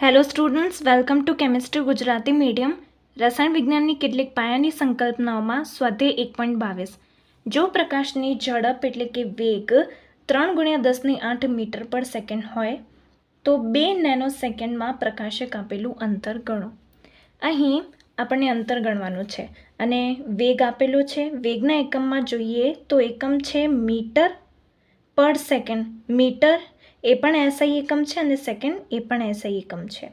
Hello students, welcome to chemistry Gujarati medium. રસાયણ વિજ્ઞાનની કેટલીક પાયાની સંકલ્પનાઓમાં સ્વાધ્યાય 1.22. જો પ્રકાશની ઝડપ એટલે કે વેગ 3 × 10⁸ મીટર પર સેકન્ડ હોય તો 2 નેનો સેકન્ડમાં પ્રકાશે કાપેલું અંતર ગણો. અહીં આપણને અંતર ગણવાનું છે અને વેગ આપેલો છે. વેગના એકમમાં જોઈએ તો એકમ છે મીટર પર સેકન્ડ. મીટર એ પણ એસઆઈ એકમ છે અને સેકન્ડ એ પણ એસઆઈ એકમ છે.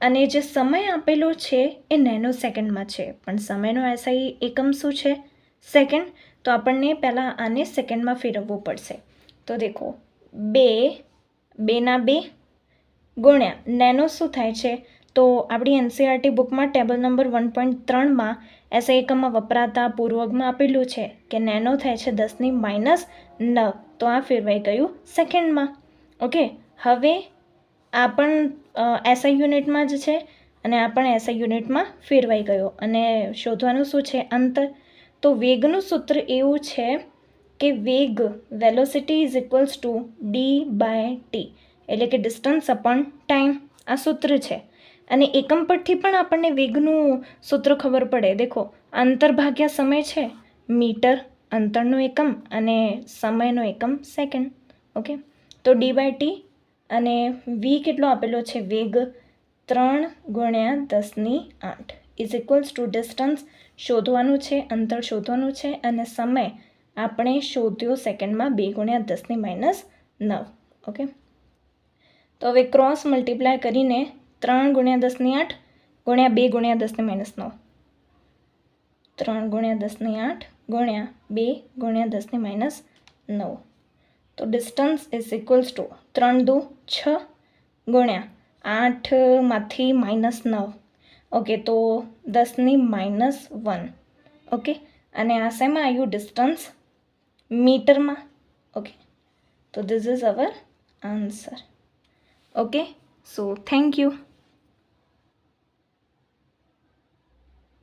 અને જે સમય આપેલો છે એ નેનો સેકન્ડમાં છે, પણ સમયનો એસઆઈ એકમ શું છે? સેકન્ડ. તો આપણને પહેલાં આને સેકન્ડમાં ફેરવવું પડશે. તો દેખો 2 ગુણ્યા નેનો શું થાય છે? તો આપણી એનસીઈઆરટી બુકમાં ટેબલ નંબર 1.3માં એસઆઈ એકમમાં વપરાતા પૂર્વકમાં આપેલું છે કે નેનો થાય છે 10⁻9. તો આ ફેરવાઈ ગયું સેકન્ડમાં. ઓકે, હવે આ પણ એસઆઈ યુનિટમાં જ છે અને આ પણ એસઆઈ યુનિટમાં ફેરવાઈ ગયો. અને શોધવાનું શું છે? અંતર. તો વેગનું સૂત્ર એવું છે કે વેગ velocity is equals to d/t, એટલે કે ડિસ્ટન્સ અપોન ટાઈમ. આ સૂત્ર છે અને એકમ પરથી પણ આપણને વેગનું સૂત્ર ખબર પડે. દેખો, અંતર ભાગ્યા સમય છે, મીટર અંતરનો એકમ અને સમયનો એકમ સેકન્ડ. ઓકે, તો d/t અને v કેટલો આપેલો છે? વેગ 3 × 10⁸ ઇઝ ઇક્વલ્સ ટુ ડિસ્ટન્સ શોધવાનું છે, અંતર શોધવાનું છે અને સમય આપણે શોધ્યો સેકન્ડમાં 2 × 10⁻9. ઓકે, તો હવે ક્રોસ મલ્ટીપ્લાય કરીને 3 × 10⁸ ગુણ્યા 2 × 10⁻9. 3 × 10⁸ ગુણ્યા 2 × 10⁻9. તો ડિસ્ટન્સ ઇઝ ઇક્વલ્સ ટુ 3 દુ 6 ગુણ્યા 8માંથી -9. ઓકે, તો 10⁻1. ઓકે, અને આ શેમાં આવ્યું? ડિસ્ટન્સ મીટરમાં. ઓકે, તો this is our answer. Okay, so thank you.